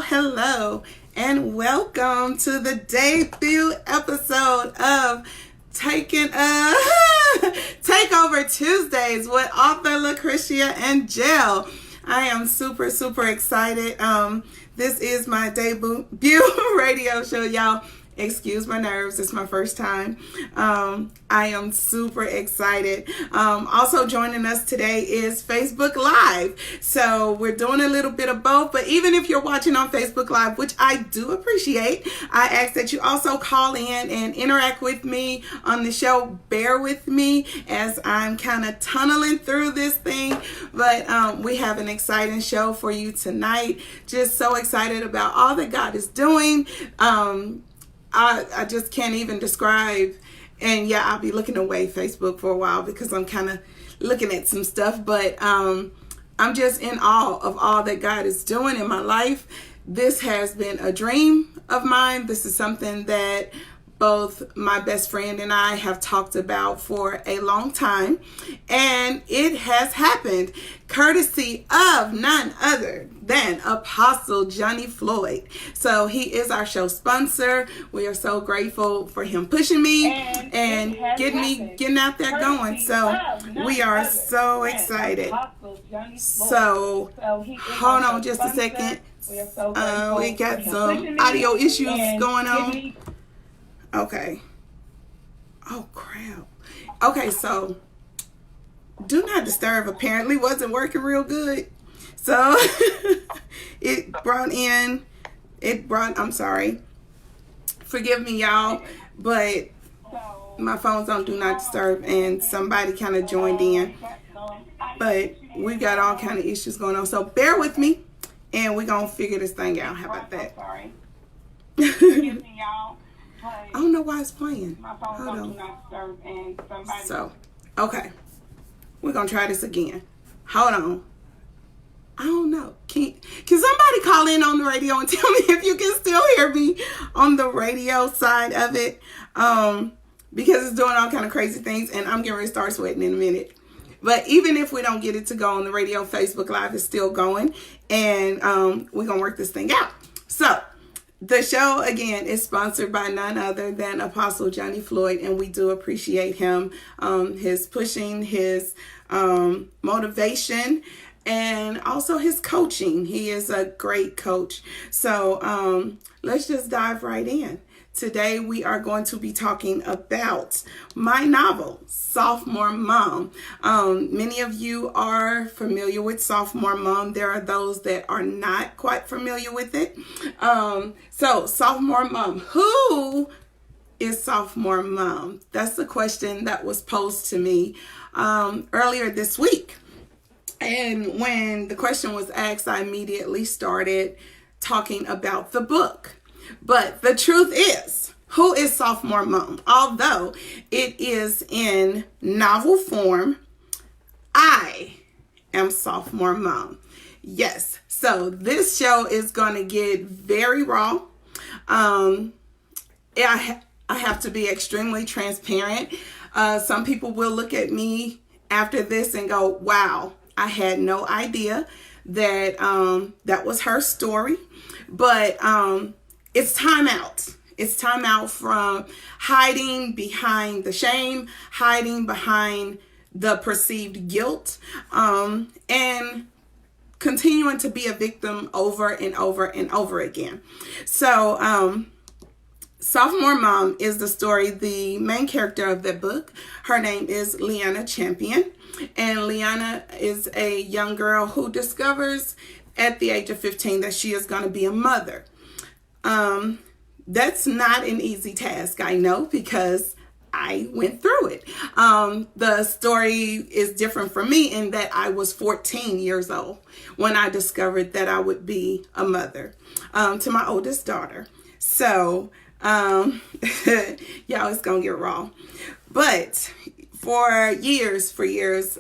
Hello, and welcome to the debut episode of Takeover Tuesdays with author LaCricia A'ngelle. I am super excited. This is my debut radio show, y'all. Excuse my nerves. It's my first time. I am super excited. Also joining us today is Facebook Live. So we're doing a little bit of both. But even if you're watching on Facebook Live, which I do appreciate, I ask that you also call in and interact with me on the show. Bear with me as I'm kind of tunneling through this thing. But we have an exciting show for you tonight. Just so excited about all that God is doing. I just can't even describe. And yeah, I'll be looking away Facebook for a while because I'm kind of looking at some stuff. But I'm just in awe of all that God is doing in my life. This has been a dream of mine. This is something that both my best friend and I have talked about for a long time. And it has happened courtesy of none other than Apostle Johnny Floyd. So he is our show sponsor. We are so grateful for him pushing me and getting out there going. So we are so excited. So hold on just a second. We got some audio issues going on. Okay. Oh, crap. Okay, so Do Not Disturb apparently wasn't working real good. So I'm sorry. Forgive me, y'all, but my phone's on Do Not Disturb and somebody kind of joined in. But we got all kind of issues going on. So bear with me and we're going to figure this thing out. How about that? Forgive me, y'all. I don't know why it's playing. Hold on. So, okay. We're going to try this again. Hold on. I don't know. Can somebody call in on the radio and tell me if you can still hear me on the radio side of it? Because it's doing all kind of crazy things and I'm getting ready to start sweating in a minute. But even if we don't get it to go on the radio, Facebook Live is still going. And we're going to work this thing out. So, the show, again, is sponsored by none other than Apostle Johnny Floyd, and we do appreciate him, his pushing, his motivation, and also his coaching. He is a great coach. So let's just dive right in. Today, we are going to be talking about my novel, Sophomore Mom. Many of you are familiar with Sophomore Mom. There are those that are not quite familiar with it. So, Sophomore Mom. Who is Sophomore Mom? That's the question that was posed to me earlier this week. And when the question was asked, I immediately started talking about the book. But the truth is, who is Sophomore Mom? Although it is in novel form, I am Sophomore Mom. Yes, so this show is going to get very raw. I have to be extremely transparent. Some people will look at me after this and go, wow, I had no idea that that was her story. But it's time out. It's time out from hiding behind the shame, hiding behind the perceived guilt, and continuing to be a victim over and over and over again. So Sophomore Mom is the story. The main character of that book, her name is Leanna Champion. And Leanna is a young girl who discovers at the age of 15 that she is going to be a mother. That's not an easy task, I know, because I went through it. The story is different for me in that I was 14 years old when I discovered that I would be a mother to my oldest daughter. So, y'all, it's gonna get raw. But for years,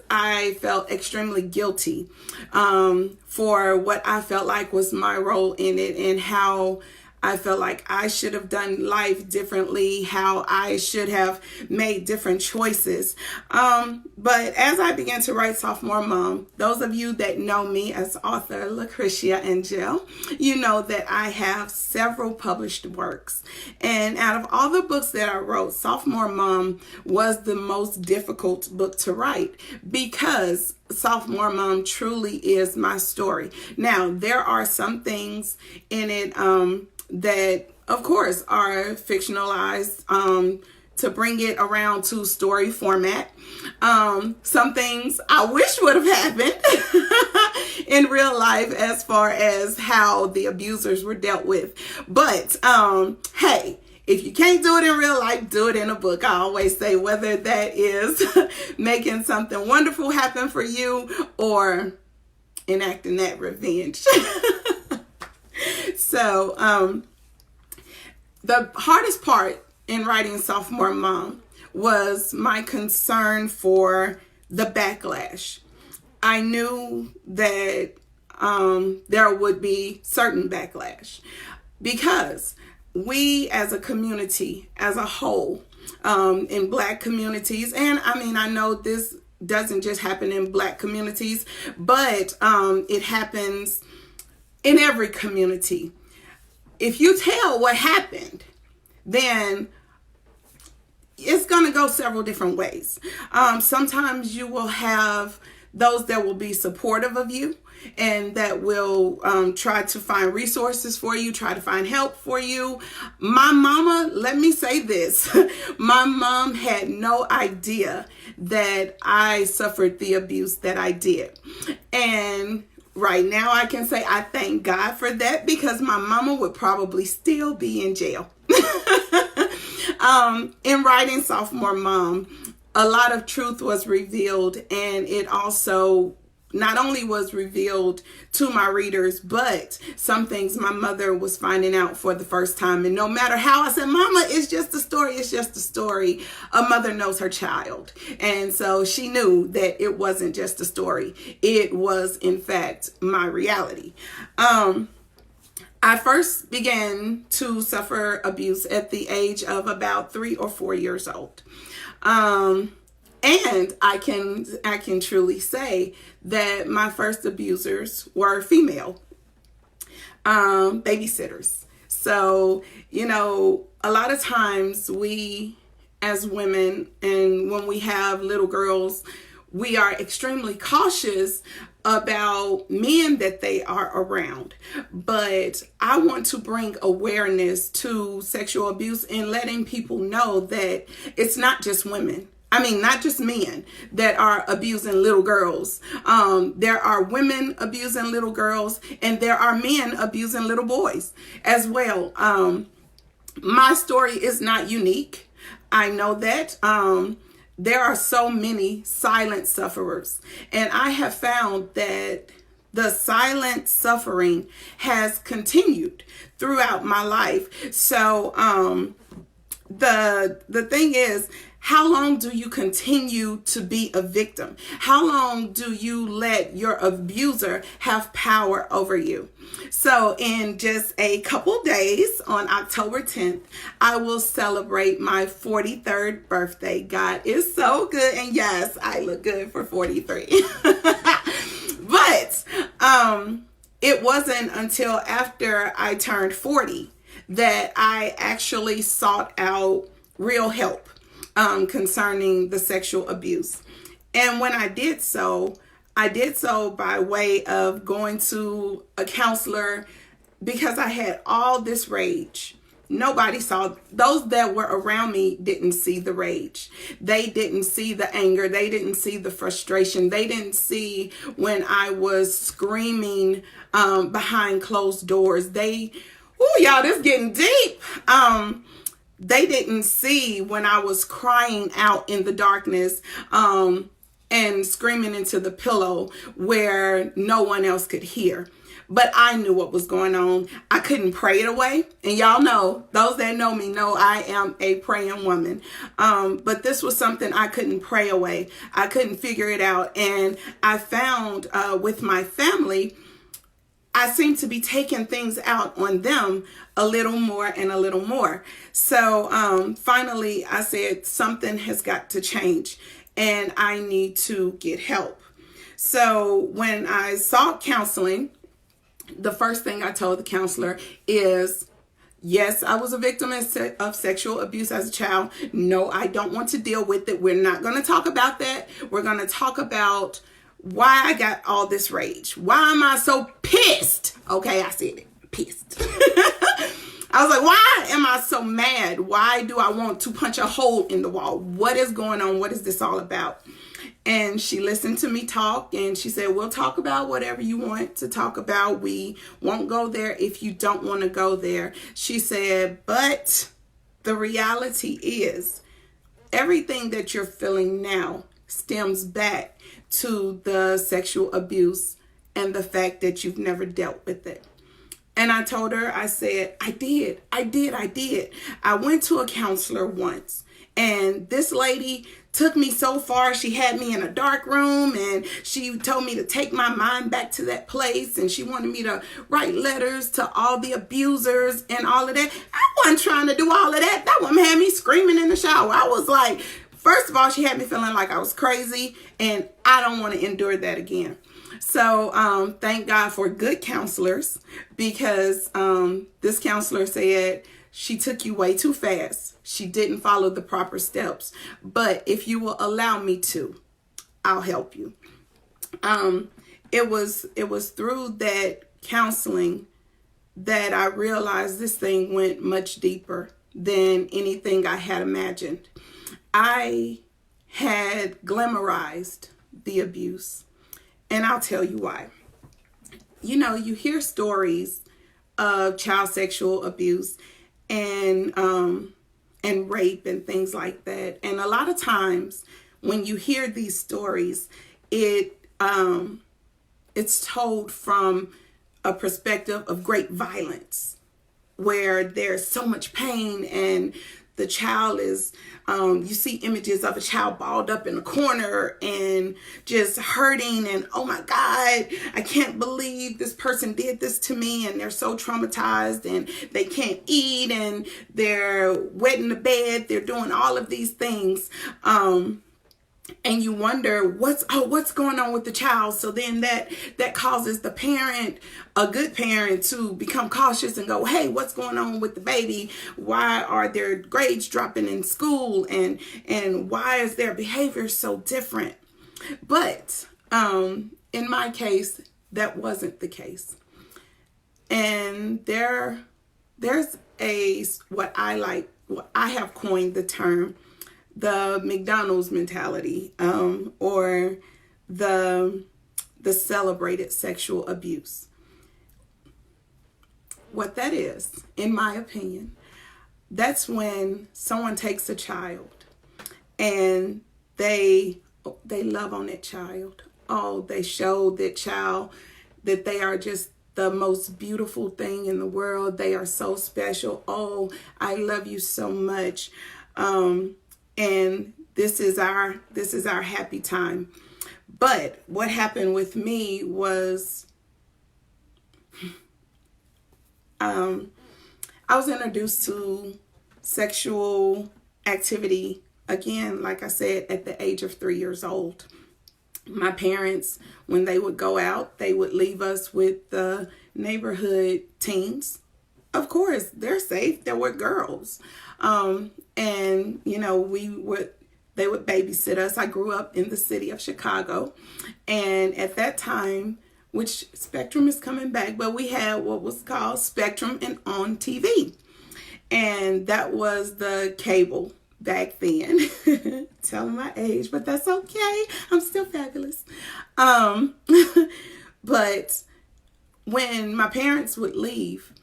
I felt extremely guilty for what I felt like was my role in it, and how I felt like I should have done life differently, how I should have made different choices. But as I began to write Sophomore Mom, those of you that know me as author LaCricia A'ngelle, you know that I have several published works. And out of all the books that I wrote, Sophomore Mom was the most difficult book to write, because Sophomore Mom truly is my story. Now, there are some things in it that, of course, are fictionalized to bring it around to story format. Some things I wish would have happened in real life as far as how the abusers were dealt with. But hey, if you can't do it in real life, do it in a book. I always say, whether that is making something wonderful happen for you or enacting that revenge. So, the hardest part in writing Sophomore Mom was my concern for the backlash. I knew that there would be certain backlash, because we as a community, as a whole, in Black communities, and I know this doesn't just happen in Black communities, but it happens in every community. If you tell what happened, then it's going to go several different ways. Sometimes you will have those that will be supportive of you and that will try to find resources for you, try to find help for you. My mama, let me say this, my mom had no idea that I suffered the abuse that I did. And right now I can say I thank God for that, because my mama would probably still be in jail. In writing Sophomore Mom, a lot of truth was revealed, and it also not only was revealed to my readers, but some things my mother was finding out for the first time. And no matter how I said, Mama, it's just a story, it's just a story, a mother knows her child. And so she knew that it wasn't just a story. It was, in fact, my reality. I first began to suffer abuse at the age of about 3 or 4 years old. And I can truly say that my first abusers were female babysitters. So, a lot of times we as women, and when we have little girls, we are extremely cautious about men that they are around. But I want to bring awareness to sexual abuse and letting people know that it's not just women. Not just men that are abusing little girls. There are women abusing little girls, and there are men abusing little boys as well. My story is not unique. I know that. There are so many silent sufferers, and I have found that the silent suffering has continued throughout my life. So the thing is, how long do you continue to be a victim? How long do you let your abuser have power over you? So in just a couple days, on October 10th, I will celebrate my 43rd birthday. God is so good. And yes, I look good for 43. But it wasn't until after I turned 40 that I actually sought out real help concerning the sexual abuse. And when I did so by way of going to a counselor, because I had all this rage Nobody saw. Those that were around me didn't see the rage. They didn't see the anger. They didn't see the frustration. They didn't see when I was screaming behind closed doors. Y'all, this getting deep. They didn't see when I was crying out in the darkness and screaming into the pillow where no one else could hear. But I knew what was going on. I couldn't pray it away. And y'all know, those that know me know I am a praying woman. But this was something I couldn't pray away. I couldn't figure it out. And I found with my family, I seemed to be taking things out on them a little more and a little more. So finally, I said, something has got to change and I need to get help. So when I sought counseling, the first thing I told the counselor is, yes, I was a victim of sexual abuse as a child. No, I don't want to deal with it. We're not going to talk about that. We're going to talk about why I got all this rage. Why am I so pissed? Okay, I said it. Pissed. I was like, why am I so mad? Why do I want to punch a hole in the wall? What is going on? What is this all about? And she listened to me talk and she said, we'll talk about whatever you want to talk about. We won't go there if you don't want to go there. She said, but the reality is everything that you're feeling now stems back to the sexual abuse and the fact that you've never dealt with it. And I told her, I said, I did. I went to a counselor once and this lady took me so far. She had me in a dark room and she told me to take my mind back to that place. And she wanted me to write letters to all the abusers and all of that. I wasn't trying to do all of that. That woman had me screaming in the shower. I was like, first of all, she had me feeling like I was crazy and I don't want to endure that again. So thank God for good counselors because this counselor said, she took you way too fast. She didn't follow the proper steps. But if you will allow me to, I'll help you. It was through that counseling that I realized this thing went much deeper than anything I had imagined. I had glamorized the abuse. And I'll tell you why. You know, you hear stories of child sexual abuse and rape and things like that. And a lot of times when you hear these stories, it's told from a perspective of great violence, where there's so much pain and the child is, you see images of a child balled up in a corner and just hurting and, oh my God, I can't believe this person did this to me, and they're so traumatized and they can't eat and they're wetting the bed, they're doing all of these things. And you wonder what's going on with the child. So then that causes the parent, a good parent, to become cautious and go, hey, what's going on with the baby? Why are their grades dropping in school? And why is their behavior so different? But in my case, that wasn't the case. And there's what I have coined the term, the McDonald's mentality, or the celebrated sexual abuse. What that is, in my opinion, that's when someone takes a child and they love on that child. Oh, they show that child that they are just the most beautiful thing in the world. They are so special. Oh, I love you so much. And this is our happy time. But what happened with me was I was introduced to sexual activity, again, like I said, at the age of 3 years old. My parents, when they would go out, they would leave us with the neighborhood teens. Of course, they're safe. They were girls. And, you know, they would babysit us. I grew up in the city of Chicago. And at that time, which Spectrum is coming back, but we had what was called Spectrum and On TV. And that was the cable back then. Telling my age, but that's okay. I'm still fabulous. But when my parents would leave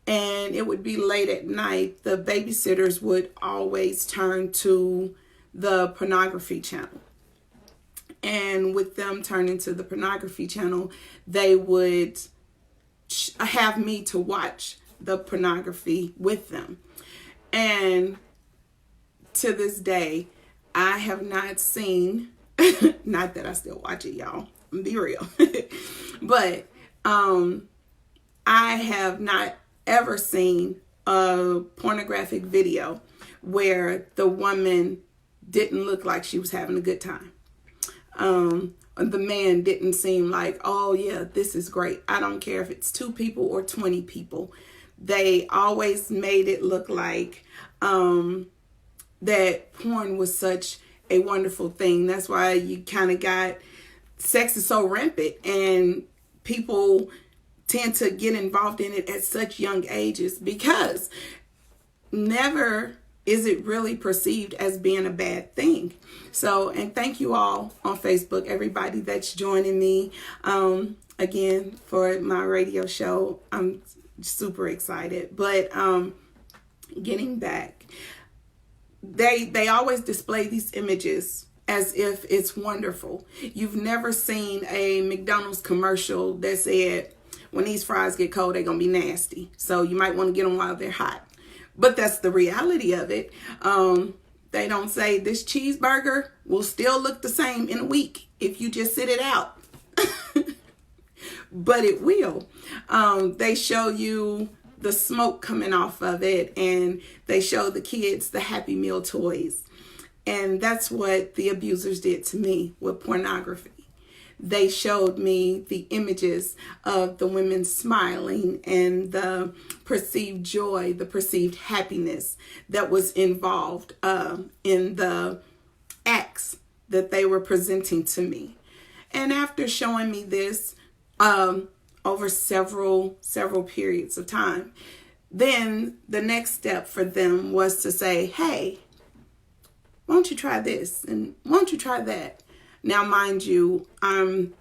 and it would be late at night, the babysitters would always turn to the pornography channel. And with them turning to the pornography channel, they would have me to watch the pornography with them. And to this day, I have not seen, not that I still watch it, y'all, be real, but I have not ever seen a pornographic video where the woman didn't look like she was having a good time. The man didn't seem like, oh yeah, this is great. I don't care if it's 2 people or 20 people. They always made it look like that porn was such a wonderful thing. That's why you kind of got, sex is so rampant and people tend to get involved in it at such young ages, because never is it really perceived as being a bad thing. So, and thank you all on Facebook, everybody that's joining me again for my radio show. I'm super excited. But getting back, they always display these images as if it's wonderful. You've never seen a McDonald's commercial that said, when these fries get cold, they're going to be nasty. So you might want to get them while they're hot. But that's the reality of it. They don't say this cheeseburger will still look the same in a week if you just sit it out. But it will. They show you the smoke coming off of it, and they show the kids the Happy Meal toys. And that's what the abusers did to me with pornography. They showed me the images of the women smiling and the perceived joy, the perceived happiness that was involved in the acts that they were presenting to me. And after showing me this over several periods of time, then the next step for them was to say, hey, won't you try this? And won't you try that? Now, mind you, I'm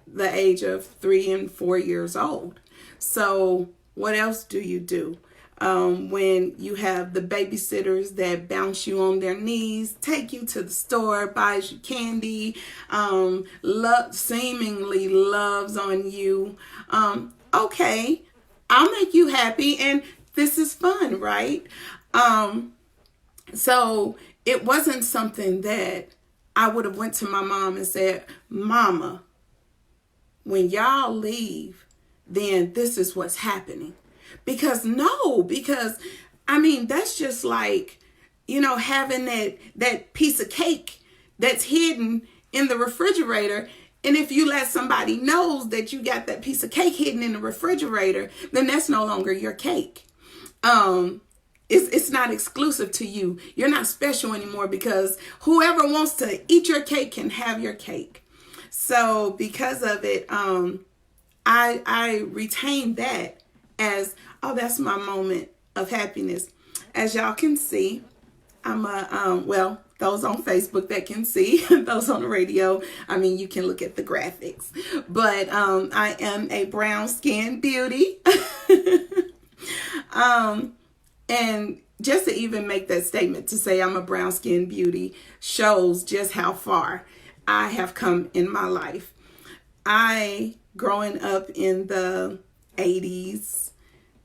the age of 3 and 4 years old. So what else do you do? When you have the babysitters that bounce you on their knees, take you to the store, buys you candy, seemingly loves on you. Okay, I'll make you happy, and this is fun, right? So it wasn't something that I would have went to my mom and said, Mama, when y'all leave, then this is what's happening. Because I mean, that's just like, having that piece of cake that's hidden in the refrigerator. And if you let somebody knows that you got that piece of cake hidden in the refrigerator, then that's no longer your cake. It's not exclusive to you. You're not special anymore, because whoever wants to eat your cake can have your cake. So because of it, I retained that as, oh, that's my moment of happiness. As y'all can see, I'm those on Facebook that can see, those on the radio, I mean, you can look at the graphics. But I am a brown skinned beauty. And just to even make that statement, to say I'm a brown skinned beauty, shows just how far I have come in my life. Growing up in the 80s,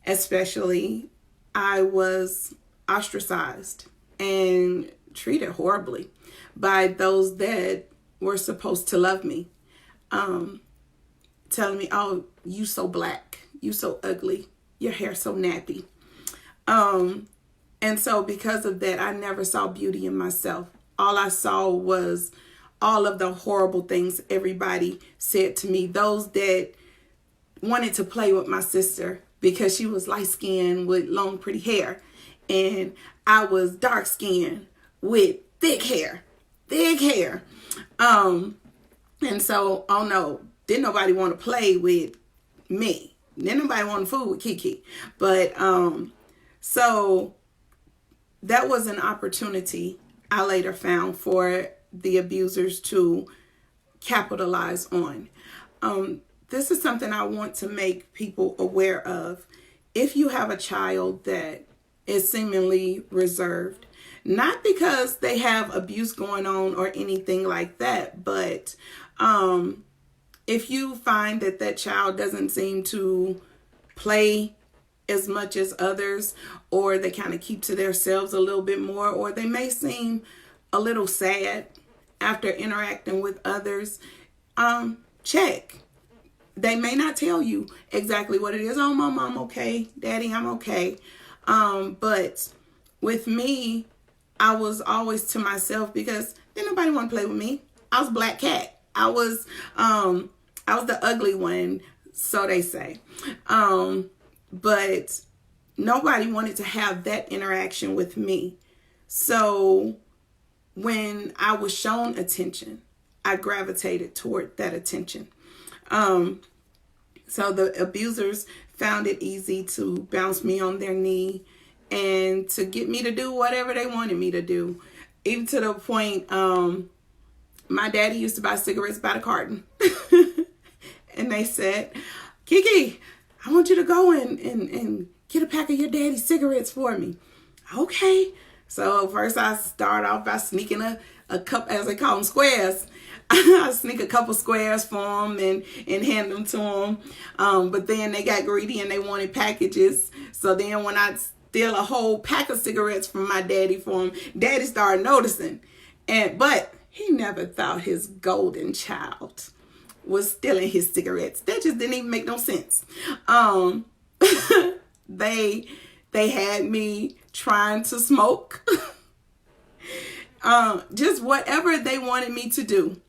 especially, I was ostracized and treated horribly by those that were supposed to love me. Telling me, oh, you so black, you so ugly, your hair so nappy. And so because of that, I never saw beauty in myself. All I saw was all of the horrible things everybody said to me. Those that wanted to play with my sister because she was light skinned with long, pretty hair. And I was dark skinned with thick hair. And so, oh no, didn't nobody want to play with me. Didn't nobody want to fool with Kiki. But, so that was an opportunity I later found for the abusers to capitalize on. This is something I want to make people aware of. If you have a child that is seemingly reserved, not because they have abuse going on or anything like that, but if you find that that child doesn't seem to play as much as others, or they kind of keep to themselves a little bit more, or they may seem a little sad after interacting with others, check. They may not tell you exactly what it is. Oh, Mom, I'm okay. Daddy, I'm okay. But with me, I was always to myself because didn't nobody want to play with me. I was black cat. I was the ugly one, so they say. But nobody wanted to have that interaction with me. So when I was shown attention, I gravitated toward that attention. So the abusers found it easy to bounce me on their knee and to get me to do whatever they wanted me to do. Even to the point, my daddy used to buy cigarettes by the carton. And they said, Kiki, I want you to go and get a pack of your daddy's cigarettes for me. Okay. So first I start off by sneaking a cup, as they call them, squares. I sneak a couple squares for them and hand them to them. But then they got greedy and they wanted packages. So then when I steal a whole pack of cigarettes from my daddy for him, daddy started noticing. But he never thought his golden child was stealing his cigarettes. That just didn't even make no sense. They had me trying to smoke. Just whatever they wanted me to do.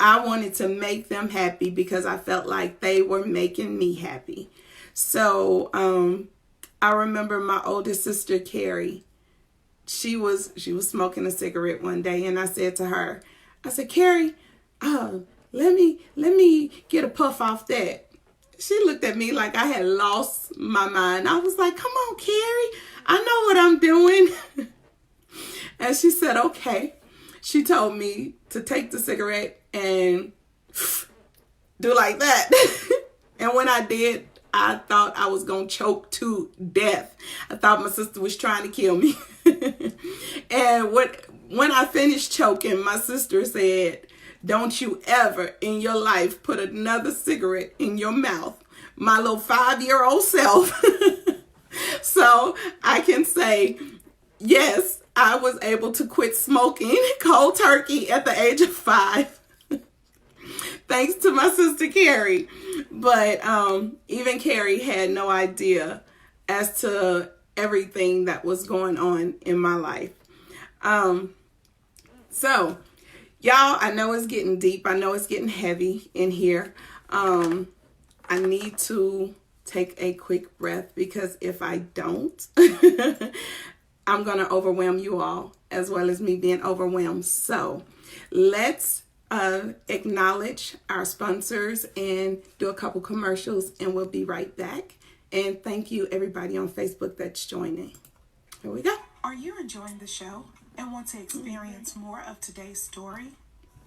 I wanted to make them happy because I felt like they were making me happy. So I remember my oldest sister, Carrie. She was smoking a cigarette one day, and I said to her, I said, Carrie, let me get a puff off that. She looked at me like I had lost my mind. I was like, come on, Carrie, I know what I'm doing. And she said, okay. She told me to take the cigarette and do like that. And when I did, I thought I was going to choke to death. I thought my sister was trying to kill me. And when I finished choking, my sister said, don't you ever in your life put another cigarette in your mouth. My little 5-year-old self. So I can say, yes, I was able to quit smoking cold turkey at the age of 5. Thanks to my sister Carrie. But even Carrie had no idea as to everything that was going on in my life. So, y'all, I know it's getting deep. I know it's getting heavy in here. I need to take a quick breath because if I don't, I'm going to overwhelm you all as well as me being overwhelmed. So let's acknowledge our sponsors and do a couple commercials, and we'll be right back. And thank you everybody on Facebook that's joining. Here we go. Are you enjoying the show and want to experience more of today's story?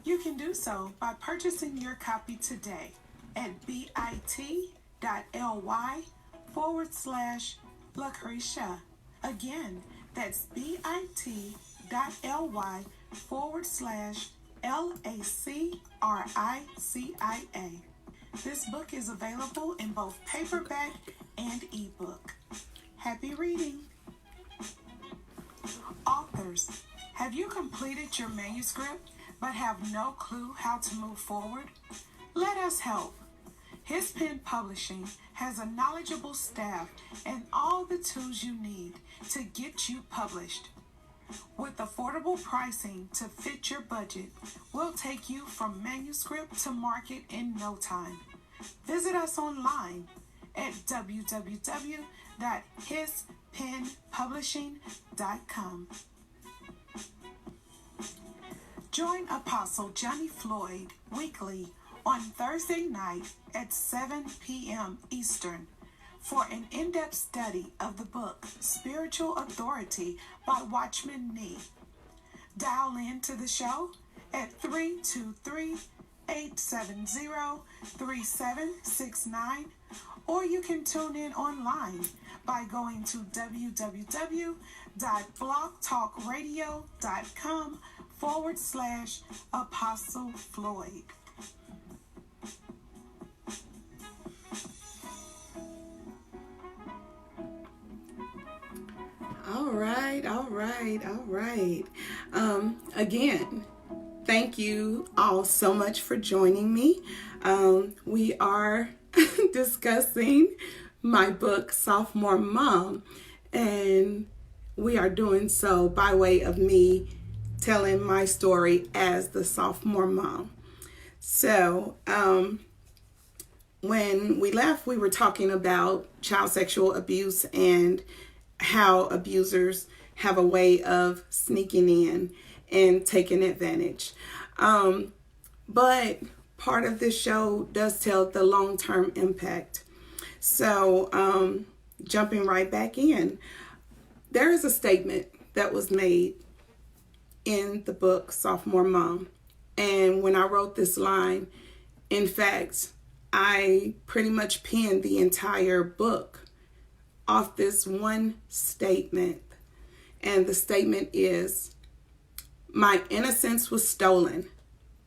You can do so by purchasing your copy today at bit.ly/LaCricia. Again, that's bit.ly/LaCricia. This book is available in both paperback and ebook. Happy reading. Authors, have you completed your manuscript but have no clue how to move forward? Let us help. His Pen Publishing has a knowledgeable staff and all the tools you need to get you published. With affordable pricing to fit your budget, we'll take you from manuscript to market in no time. Visit us online at www.hispenpublishing.com. Join Apostle Johnny Floyd weekly on Thursday night at 7 p.m. Eastern for an in-depth study of the book Spiritual Authority by Watchman Nee. Dial in to the show at 323-870-3769, or you can tune in online by going to www.blogtalkradio.com/Apostle Floyd. All right. Again, thank you all so much for joining me. We are discussing my book, Sophomore Mom, and we are doing so by way of me telling my story as the sophomore mom. So, when we left, we were talking about child sexual abuse and how abusers have a way of sneaking in and taking advantage. But part of this show does tell the long-term impact. So, jumping right back in, there is a statement that was made in the book Sophomore Mom. And when I wrote this line, in fact, I pretty much penned the entire book off this one statement. And the statement is, my innocence was stolen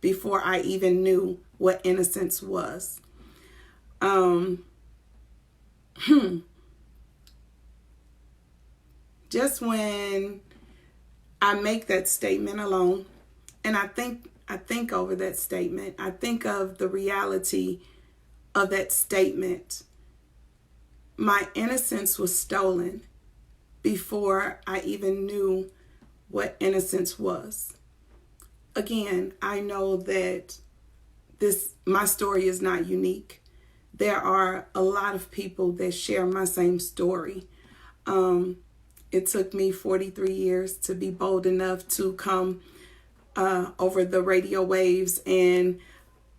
before I even knew what innocence was. Just when I make that statement alone, and I think over that statement, I think of the reality of that statement. My innocence was stolen before I even knew what innocence was. Again, I know that my story is not unique. There are a lot of people that share my same story. It took me 43 years to be bold enough to come over the radio waves and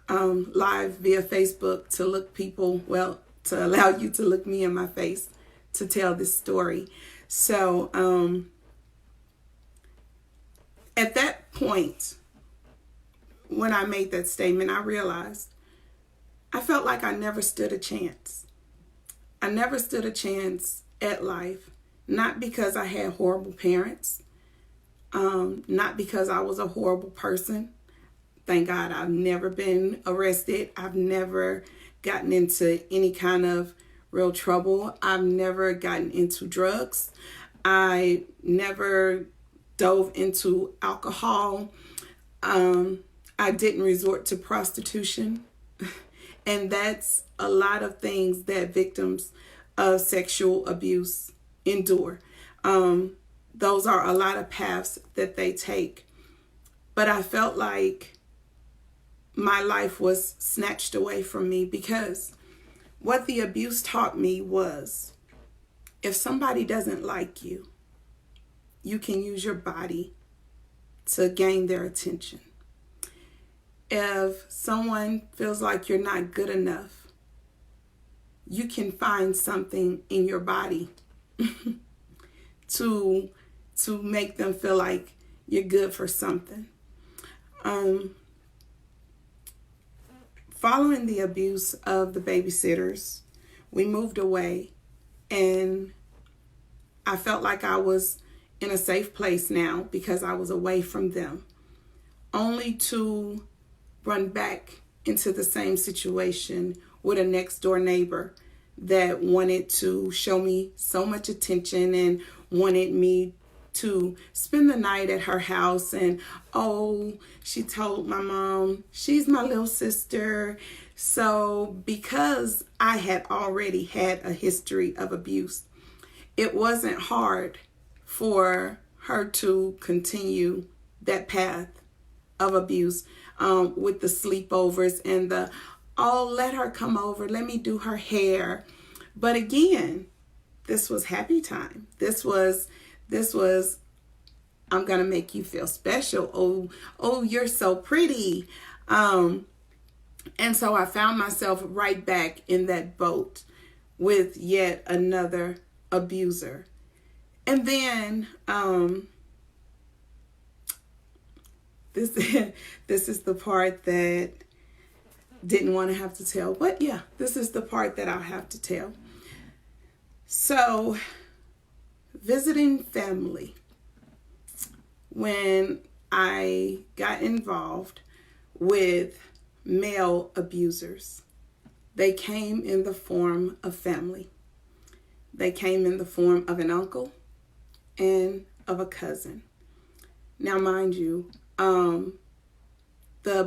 live via Facebook to to allow you to look me in my face to tell this story. So at that point, when I made that statement, I realized I felt like I never stood a chance. I never stood a chance at life, not because I had horrible parents, not because I was a horrible person. Thank God I've never been arrested. I've never gotten into any kind of real trouble. I've never gotten into drugs. I never dove into alcohol. I didn't resort to prostitution. And that's a lot of things that victims of sexual abuse endure. Those are a lot of paths that they take. But I felt like my life was snatched away from me because what the abuse taught me was, if somebody doesn't like you, you can use your body to gain their attention. If someone feels like you're not good enough, you can find something in your body to make them feel like you're good for something. Following the abuse of the babysitters, we moved away, and I felt like I was in a safe place now because I was away from them, only to run back into the same situation with a next door neighbor that wanted to show me so much attention and wanted me to spend the night at her house. And she told my mom, she's my little sister. So because I had already had a history of abuse, it wasn't hard for her to continue that path of abuse, with the sleepovers and let her come over, let me do her hair. But again, this was happy time. This was, I'm going to make you feel special. Oh, you're so pretty. And so I found myself right back in that boat with yet another abuser. And then this is the part that didn't want to have to tell, but yeah, this is the part that I'll have to tell. So, visiting family. When I got involved with male abusers, they came in the form of family. They came in the form of an uncle and of a cousin. Now, mind you, the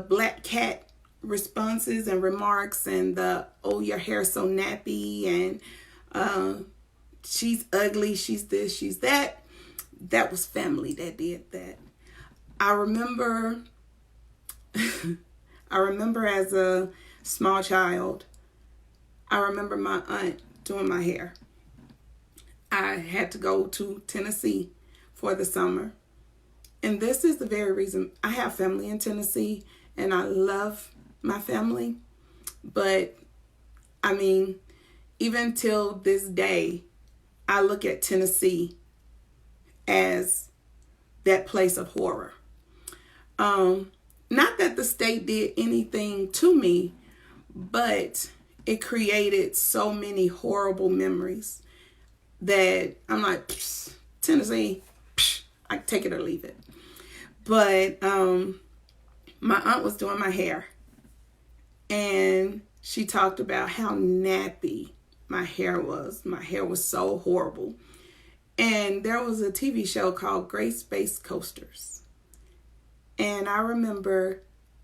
black cat responses and remarks and the, oh, your hair's so nappy and she's ugly, she's this, she's that. That was family that did that. I remember as a small child, I remember my aunt doing my hair. I had to go to Tennessee for the summer. And this is the very reason I have family in Tennessee and I love my family. But I mean, even till this day, I look at Tennessee as that place of horror. Not that the state did anything to me, but it created so many horrible memories that I'm like, Tennessee, I can take it or leave it. But my aunt was doing my hair, and she talked about how nappy my hair was. My hair was so horrible. And there was a TV show called Grace-Based Coasters. And I remember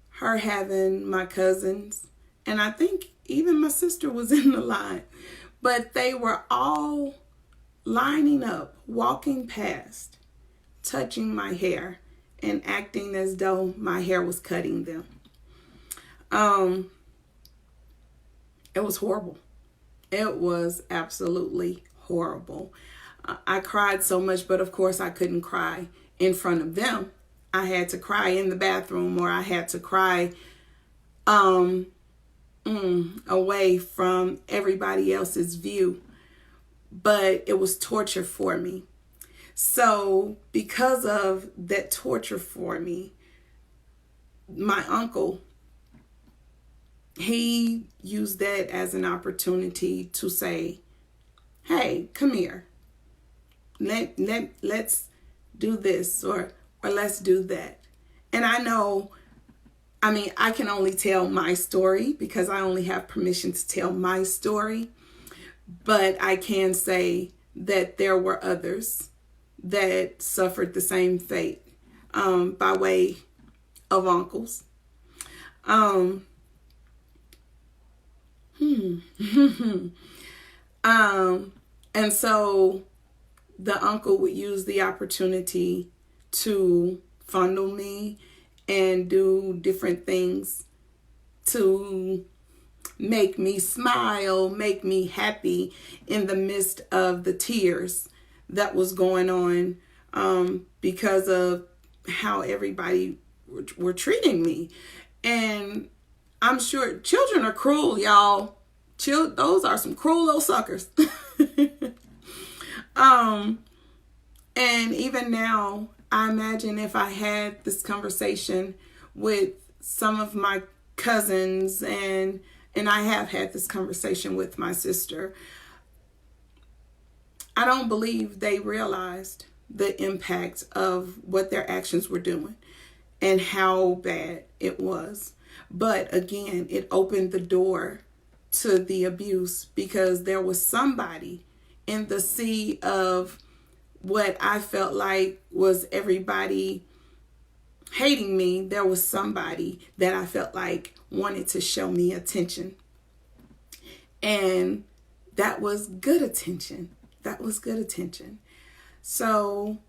her having my cousins, and I think even my sister was in the line, but they were all lining up, walking past, touching my hair, and acting as though my hair was cutting them. It was horrible. It was absolutely horrible. I cried so much, but of course I couldn't cry in front of them. I had to cry in the bathroom, or I had to cry away from everybody else's view. But it was torture for me. So because of that torture for me, my uncle, he used that as an opportunity to say, hey, come here. Let's do this or let's do that. And I know, I mean, I can only tell my story because I only have permission to tell my story. But I can say that there were others that suffered the same fate by way of uncles. And so the uncle would use the opportunity to fondle me and do different things to make me smile, make me happy in the midst of the tears that was going on because of how everybody were treating me. And I'm sure children are cruel, y'all. Those are some cruel little suckers. And even now, I imagine if I had this conversation with some of my cousins, and I have had this conversation with my sister, I don't believe they realized the impact of what their actions were doing and how bad it was. But again, it opened the door to the abuse because there was somebody in the sea of what I felt like was everybody hating me. There was somebody that I felt like wanted to show me attention. And that was good attention. That was good attention. So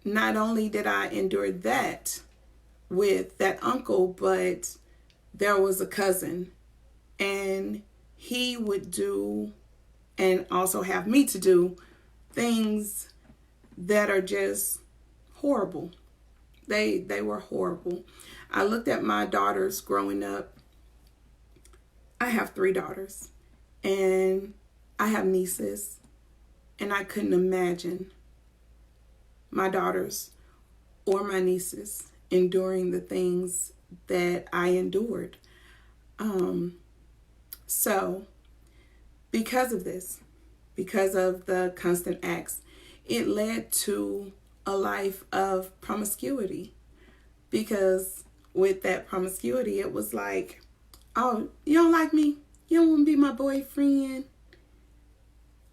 not only did I endure that with that uncle, but there was a cousin, and he would do and also have me to do things that are just horrible. They were horrible. I looked at my daughters growing up. I have 3 daughters, and I have nieces, and I couldn't imagine my daughters or my nieces enduring the things that I endured. So because of this, because of the constant acts, it led to a life of promiscuity. Because with that promiscuity, it was like, oh, you don't like me? You don't want to be my boyfriend?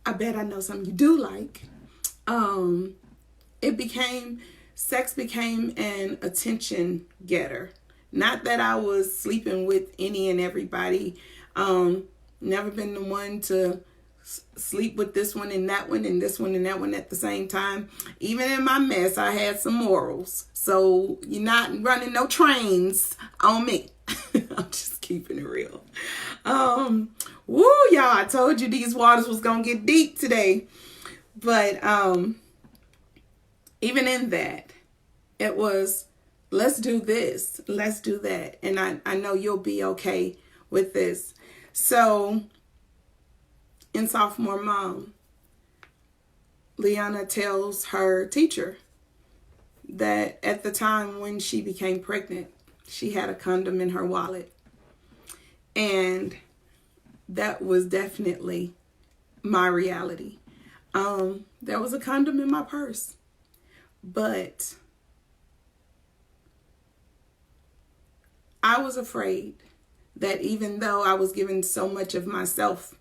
I bet I know something you do like. Sex became an attention getter. Not that I was sleeping with any and everybody. Never been the one to sleep with this one and that one and this one and that one at the same time. Even in my mess, I had some morals. So you're not running no trains on me. I'm just keeping it real. Woo, y'all, I told you these waters was going to get deep today. But even in that, it was, let's do this, let's do that. And I know you'll be okay with this. So in Sophomore Mom, Leanna tells her teacher that at the time when she became pregnant, she had a condom in her wallet. And that was definitely my reality. There was a condom in my purse. But I was afraid that even though I was giving so much of myself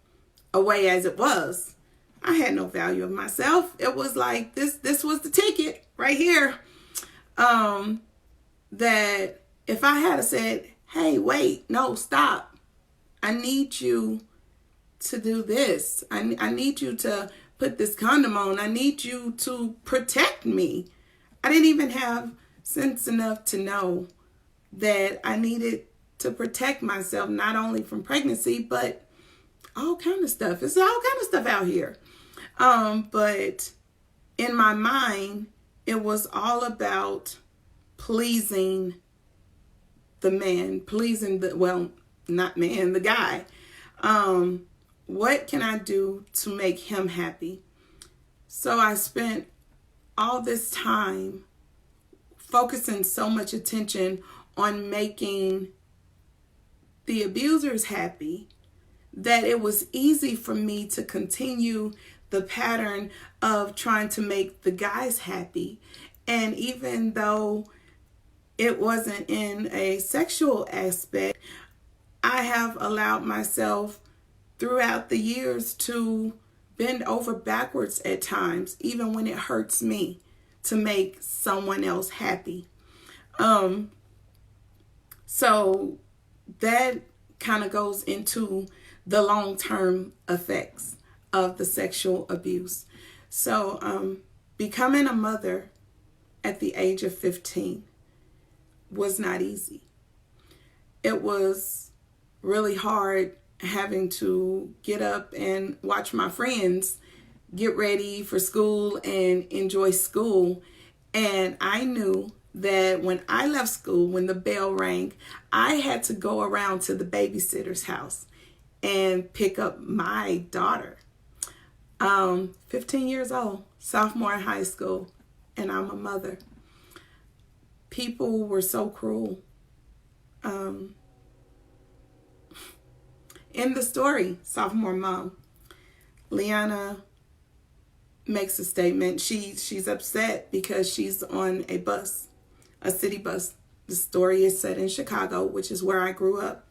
away as it was, I had no value of myself. It was like this was the ticket right here. That if I had said, hey, wait, no, stop. I need you to do this. I need you to put this condom on. I need you to protect me. I didn't even have sense enough to know that I needed to protect myself, not only from pregnancy, but all kind of stuff. It's all kind of stuff out here. But in my mind, it was all about pleasing the man, the guy. What can I do to make him happy? So I spent all this time focusing so much attention on making the abusers happy that it was easy for me to continue the pattern of trying to make the guys happy. And even though it wasn't in a sexual aspect, I have allowed myself throughout the years to bend over backwards at times, even when it hurts me, to make someone else happy. So that kind of goes into the long-term effects of the sexual abuse. So becoming a mother at the age of 15 was not easy. It was really hard having to get up and watch my friends get ready for school and enjoy school. And I knew that when I left school, when the bell rang, I had to go around to the babysitter's house and pick up my daughter. 15 years old, sophomore in high school, and I'm a mother. People were so cruel. In the story, Sophomore Mom, Leanna makes a statement. She's upset because she's on a bus, a city bus. The story is set in Chicago, which is where I grew up.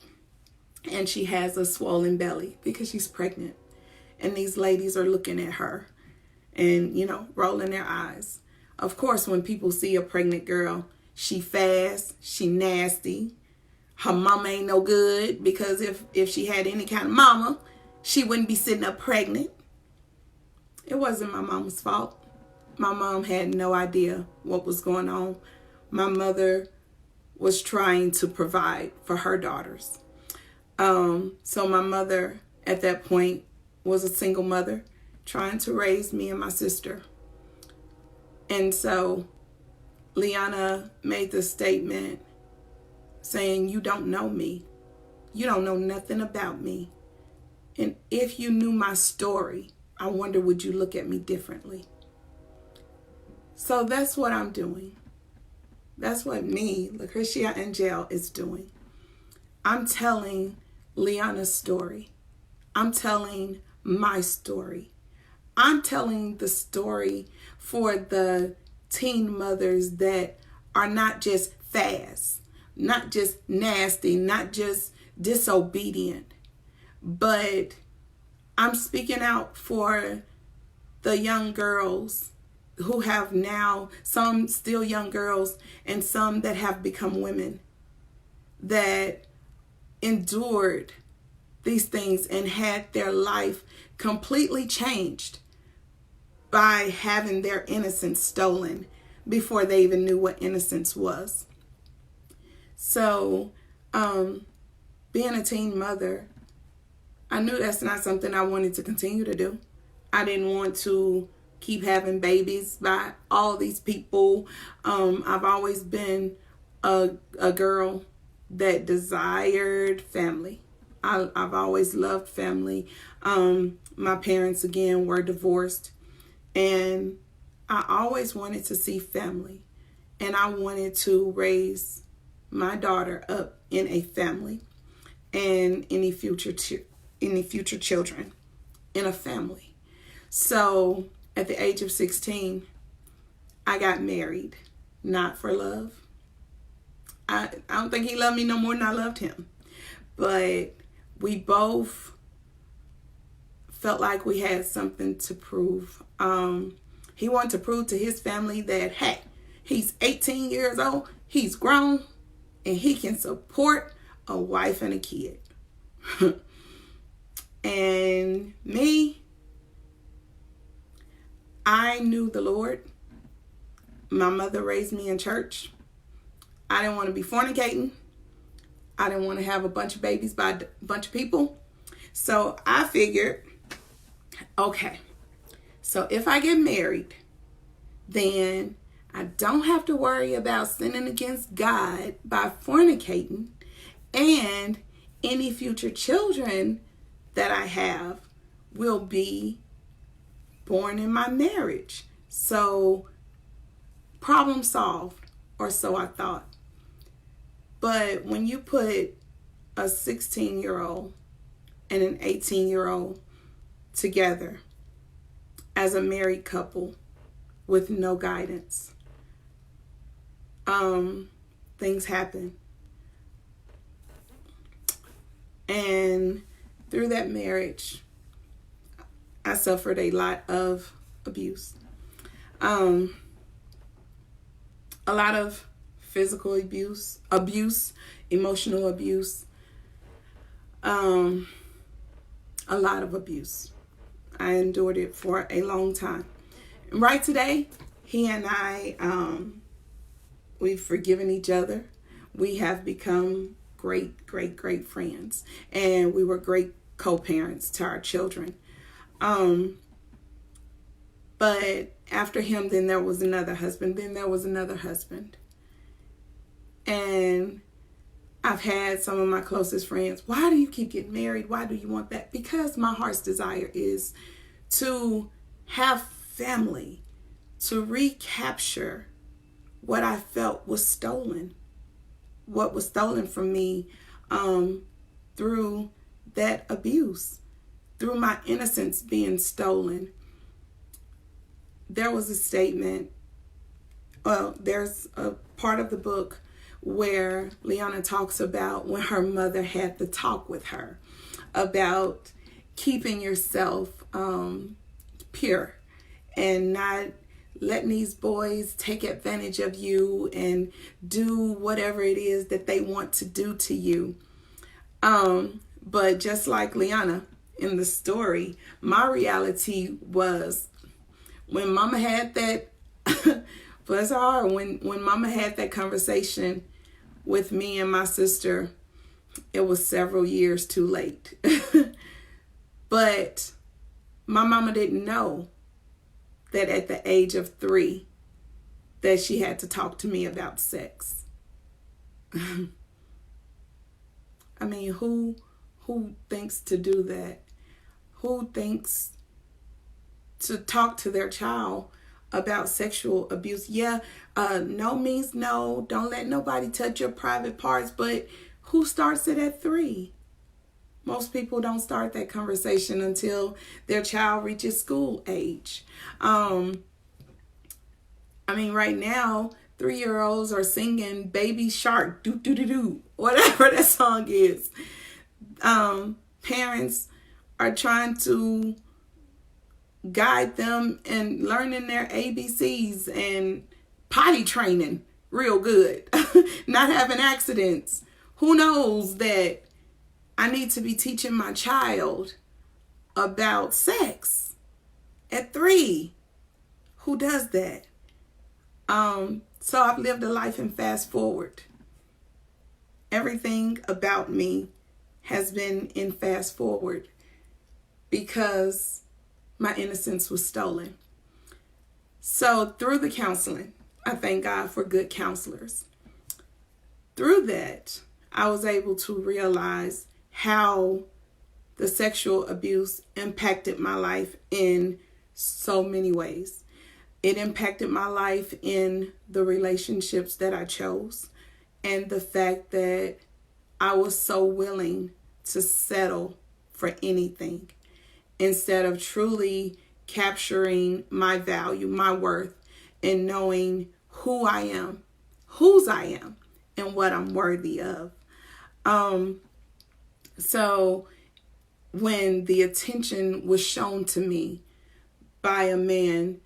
And she has a swollen belly because she's pregnant. And these ladies are looking at her and, rolling their eyes. Of course, when people see a pregnant girl, she fast, she nasty. Her mama ain't no good, because if she had any kind of mama, she wouldn't be sitting up pregnant. It wasn't my mama's fault. My mom had no idea what was going on. My mother was trying to provide for her daughters. So my mother at that point was a single mother trying to raise me and my sister. And so Leanna made the statement saying, you don't know me. You don't know nothing about me. And if you knew my story, I wonder, would you look at me differently? So that's what I'm doing. That's what me, LaCricia A'ngelle, is doing. I'm telling Leanna's story. I'm telling my story. I'm telling the story for the teen mothers that are not just fast, not just nasty, not just disobedient, but I'm speaking out for the young girls who have now, some still young girls and some that have become women, that endured these things and had their life completely changed by having their innocence stolen before they even knew what innocence was. So, being a teen mother, I knew that's not something I wanted to continue to do. I didn't want to keep having babies by all these people. I've always been a girl that desired family. I've always loved family. My parents, again, were divorced. And I always wanted to see family. And I wanted to raise my daughter up in a family. And any future children in a family. So at the age of 16, I got married. Not for love. I don't think he loved me no more than I loved him. But we both felt like we had something to prove. He wanted to prove to his family that, hey, he's 18 years old, he's grown, and he can support a wife and a kid. And me, I knew the Lord. My mother raised me in church. I didn't want to be fornicating. I didn't want to have a bunch of babies by a bunch of people. So I figured, okay, so if I get married, then I don't have to worry about sinning against God by fornicating, and any future children that I have will be born in my marriage. So problem solved, or so I thought. But when you put a 16-year-old and an 18-year-old together as a married couple with no guidance, things happen. And through that marriage, I suffered a lot of abuse. A lot of physical abuse, emotional abuse, a lot of abuse. I endured it for a long time. Right today, he and I, we've forgiven each other. We have become great, great, great friends. And we were great co-parents to our children. But after him, then there was another husband. Then there was another husband. And I've had some of my closest friends, why do you keep getting married? Why do you want that? Because my heart's desire is to have family, to recapture what I felt was stolen, what was stolen from me through that abuse, through my innocence being stolen. There was a statement, there's a part of the book where Leanna talks about when her mother had the talk with her about keeping yourself pure and not letting these boys take advantage of you and do whatever it is that they want to do to you. But just like Leanna in the story, my reality was when Mama had that, bless her heart, when Mama had that conversation with me and my sister, it was several years too late. But my mama didn't know that at the age of 3 that she had to talk to me about sex. I mean, who thinks to do that? who thinks to talk to their child about sexual abuse. Yeah, no means no. Don't let nobody touch your private parts. But who starts it at 3? Most people don't start that conversation until their child reaches school age. Right now, 3-year-olds are singing Baby Shark, doo doo doo doo, whatever that song is. Parents are trying to guide them in learning their ABCs and potty training real good, not having accidents. Who knows that I need to be teaching my child about sex at 3? Who does that? So I've lived a life in fast forward. Everything about me has been in fast forward because my innocence was stolen. So through the counseling, I thank God for good counselors. Through that, I was able to realize how the sexual abuse impacted my life in so many ways. It impacted my life in the relationships that I chose, and the fact that I was so willing to settle for anything instead of truly capturing my value, my worth, and knowing who I am, whose I am, and what I'm worthy of. So when the attention was shown to me by a man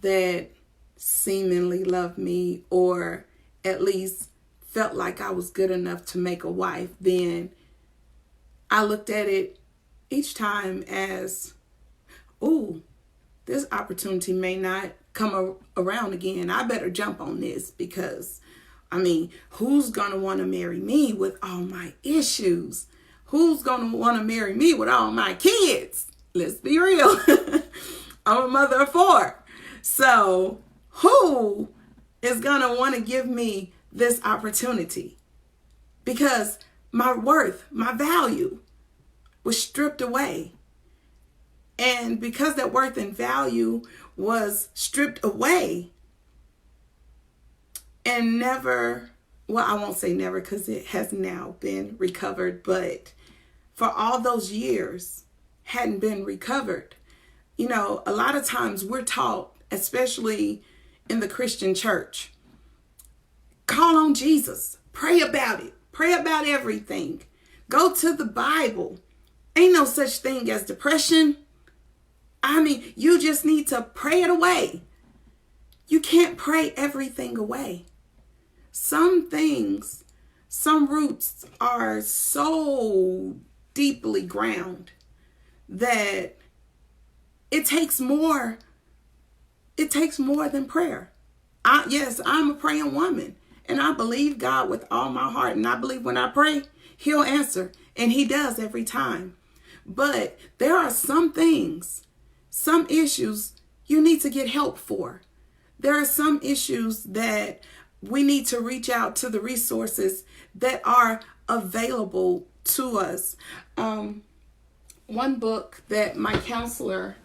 that seemingly loved me, or at least felt like I was good enough to make a wife, then I looked at it each time as, ooh, this opportunity may not come around again. I better jump on this because, who's going to want to marry me with all my issues? Who's going to want to marry me with all my kids? Let's be real. I'm a mother of 4. So who is going to want to give me this opportunity? Because my worth, my value was stripped away. And because that worth and value was stripped away and never, well, I won't say never because it has now been recovered, but for all those years hadn't been recovered. A lot of times we're taught, especially in the Christian church, call on Jesus, pray about it, pray about everything, go to the Bible. Ain't no such thing as depression. You just need to pray it away. You can't pray everything away. Some things, some roots are so deeply ground that it takes more than prayer. Yes, I'm a praying woman, and I believe God with all my heart, and I believe when I pray, He'll answer, and He does every time. But there are some things, some issues you need to get help for. There are some issues that we need to reach out to the resources that are available to us. One book that my counselor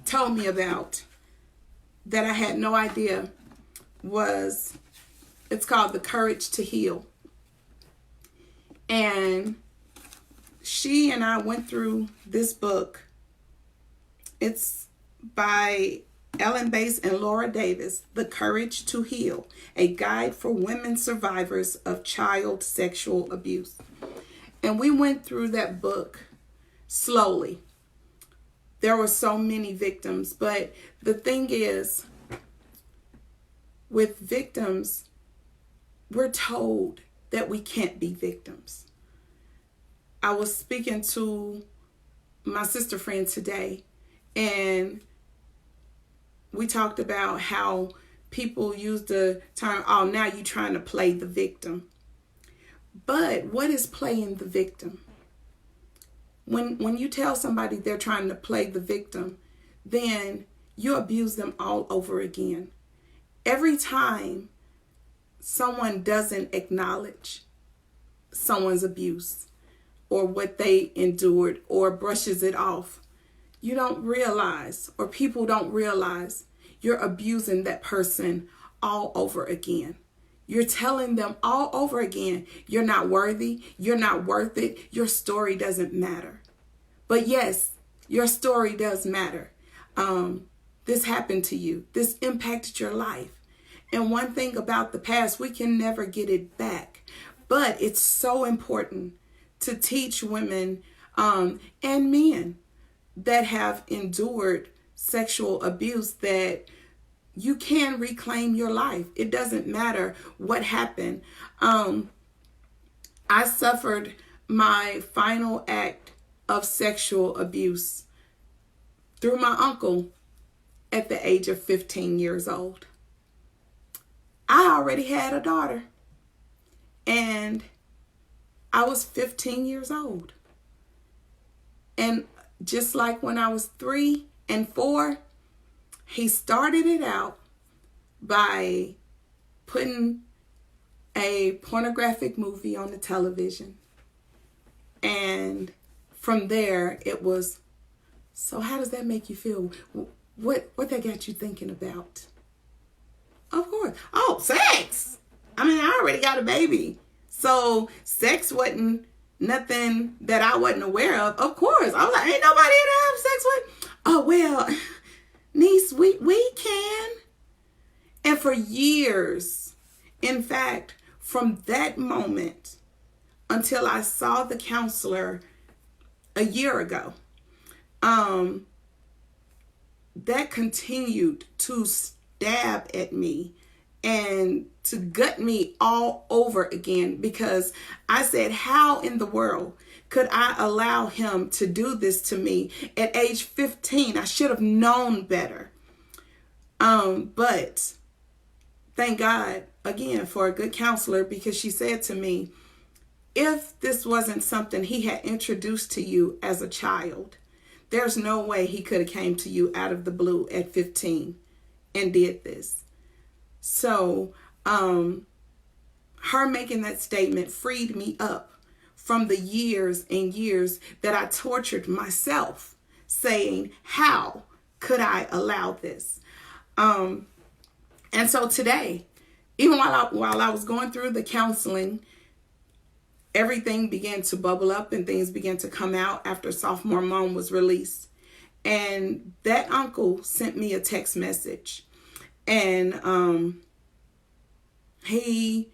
told me about that I had no idea it's called The Courage to Heal. And she and I went through this book. It's by Ellen Bass and Laura Davis, The Courage to Heal, a guide for women survivors of child sexual abuse. And we went through that book slowly. There were so many victims, but the thing is, with victims, we're told that we can't be victims. I was speaking to my sister friend today, and we talked about how people use the term, oh, now you're trying to play the victim. But what is playing the victim? When you tell somebody they're trying to play the victim, then you abuse them all over again. Every time someone doesn't acknowledge someone's abuse, or what they endured or brushes it off, you don't realize, or people don't realize, you're abusing that person all over again. You're telling them all over again, you're not worthy, you're not worth it, your story doesn't matter. But yes, your story does matter. This happened to you. This impacted your life. And one thing about the past, we can never get it back. But it's so important to teach women and men that have endured sexual abuse that you can reclaim your life. It doesn't matter what happened. I suffered my final act of sexual abuse through my uncle at the age of 15 years old. I already had a daughter, and I was 15 years old. And just like when I was 3 and 4, he started it out by putting a pornographic movie on the television. And from there, it was, so how does that make you feel? What that got you thinking about? Of course. Oh, sex. I mean, I already got a baby. So sex wasn't nothing that I wasn't aware of. Of course. I was like, ain't nobody to have sex with. Oh, well, niece, we can. And for years, in fact, from that moment until I saw the counselor a year ago, that continued to stab at me and to gut me all over again, because I said, how in the world could I allow him to do this to me at age 15? I should have known better. But thank God again for a good counselor, because she said to me, if this wasn't something he had introduced to you as a child, there's no way he could have came to you out of the blue at 15 and did this. So her making that statement freed me up from the years and years that I tortured myself, saying, how could I allow this? And so today, even while I was going through the counseling, everything began to bubble up and things began to come out after Sophomore Mom was released. And that uncle sent me a text message. And he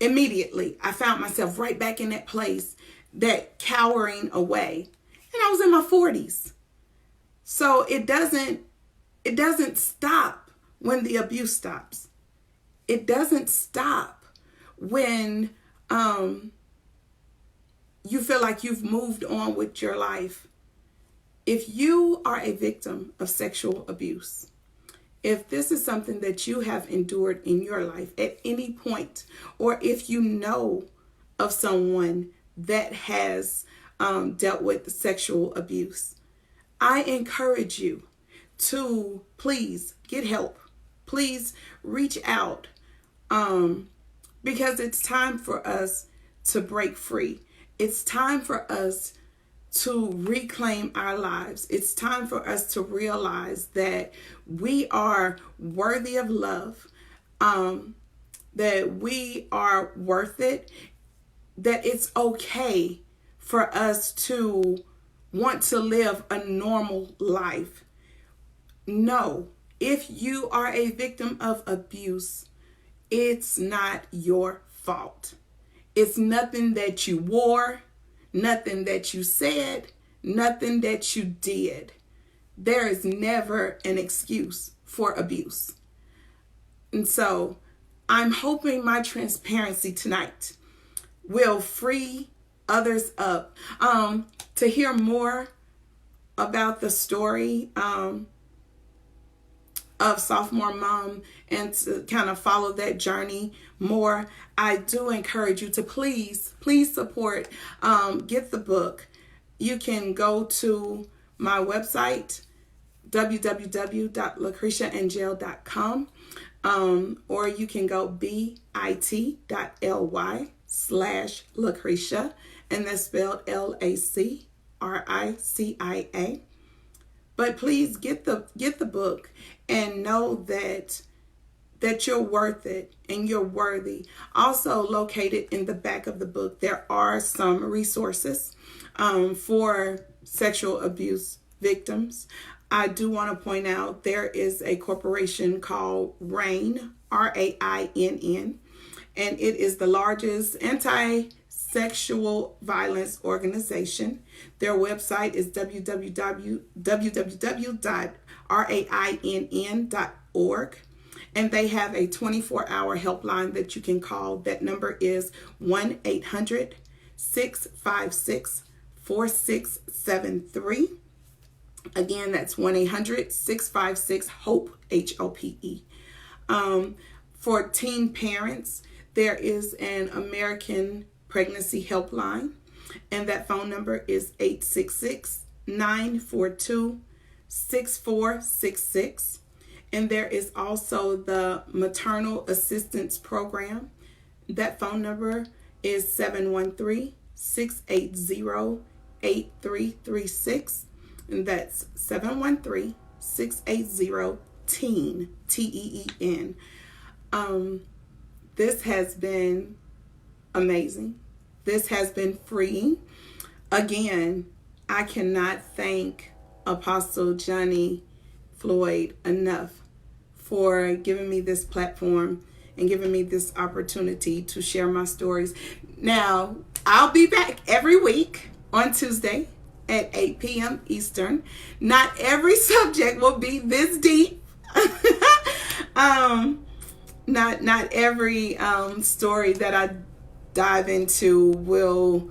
immediately, I found myself right back in that place, that cowering away. And I was in my 40s. So it doesn't stop when the abuse stops. It doesn't stop when you feel like you've moved on with your life. If you are a victim of sexual abuse, if this is something that you have endured in your life at any point, or if you know of someone that has dealt with sexual abuse, I encourage you to please get help. Please reach out, because it's time for us to break free. It's time for us to reclaim our lives. It's time for us to realize that we are worthy of love, that we are worth it, that it's okay for us to want to live a normal life. No, if you are a victim of abuse, it's not your fault. It's nothing that you wore, nothing that you said, nothing that you did. There is never an excuse for abuse. And so I'm hoping my transparency tonight will free others up. To hear more about the story of Sophomore Mom and to kind of follow that journey more, I do encourage you to please support, get the book. You can go to my website, www.LaCriciaA'ngelle.com, or you can go bit.ly/LaCricia and that's spelled LaCricia. But please get the book and know that you're worth it and you're worthy. Also located in the back of the book, there are some resources for sexual abuse victims. I do want to point out there is a corporation called RAINN, RAINN, and it is the largest anti-sexual violence organization. Their website is www.rainn.org. And they have a 24-hour helpline that you can call. That number is 1-800-656-4673. Again, that's 1-800-656-HOPE, HOPE. For teen parents, there is an American pregnancy helpline, and that phone number is 866-942-6466. And there is also the Maternal Assistance Program. That phone number is 713-680-8336. And that's 713-680-TEEN, TEEN. This has been amazing. This has been freeing. Again, I cannot thank Apostle Johnny Floyd enough for giving me this platform and giving me this opportunity to share my stories. Now, I'll be back every week on Tuesday at 8 p.m. Eastern. Not every subject will be this deep. Not every story that I dive into will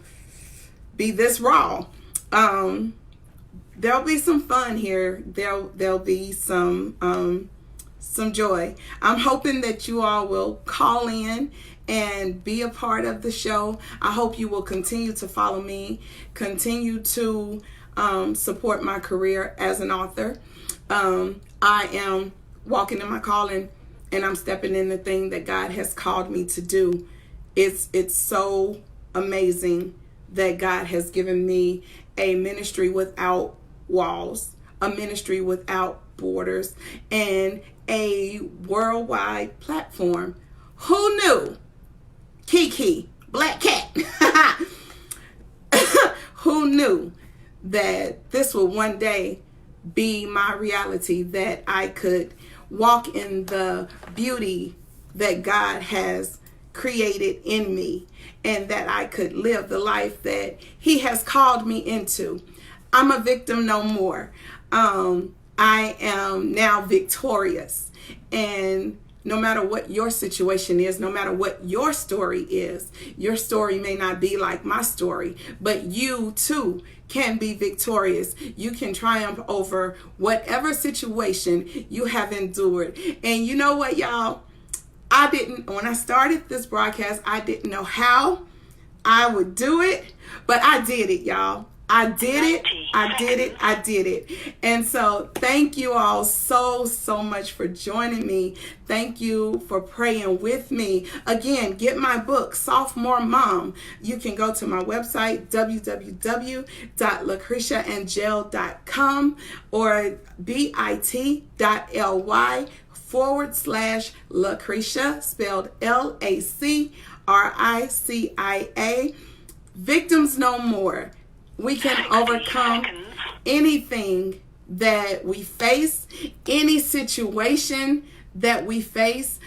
be this raw. There'll be some fun here. There'll be some joy. I'm hoping that you all will call in and be a part of the show. I hope you will continue to follow me, continue to support my career as an author. I am walking in my calling, and I'm stepping in the thing that God has called me to do. It's so amazing that God has given me a ministry without walls, a ministry without borders, and a worldwide platform. Who knew? Kiki, Black Cat. Who knew that this would one day be my reality, that I could walk in the beauty that God has created in me, and that I could live the life that He has called me into. I'm a victim no more. I am now victorious. And no matter what your situation is, no matter what your story is, your story may not be like my story, but you too can be victorious. You can triumph over whatever situation you have endured. And you know what, y'all? When I started this broadcast, I didn't know how I would do it, but I did it, y'all. I did it. And so thank you all so much for joining me. Thank you for praying with me. Again, get my book, Sophomore Mom. You can go to my website, www.LaCriciaA'ngelle.com or bit.ly/LaCricia, spelled LaCricia. Victims no more. We can overcome anything that we face, any situation that we face.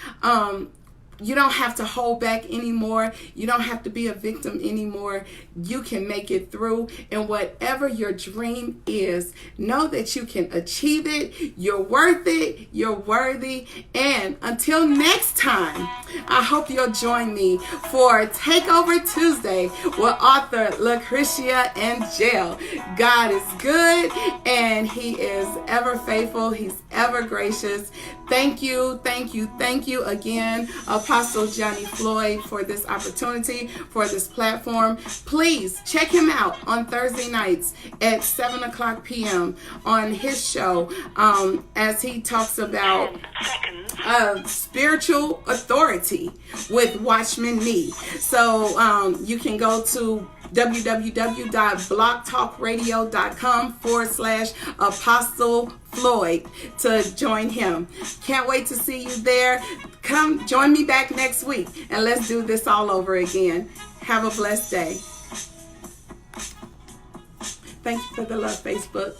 You don't have to hold back anymore. You don't have to be a victim anymore. You can make it through. And whatever your dream is, know that you can achieve it. You're worth it. You're worthy. And until next time, I hope you'll join me for Takeover Tuesday with author LaCricia A'ngelle. God is good, and He is ever faithful. He's ever gracious. Thank you again, Apostle Johnny Floyd, for this opportunity, for this platform. Please check him out on Thursday nights at 7:00 p.m. on his show, as he talks about spiritual authority with Watchman Nee. So you can go to www.blogtalkradio.com/Apostle Floyd to join him. Can't wait to see you there. Come join me back next week and let's do this all over again. Have a blessed day. Thank you for the love, Facebook.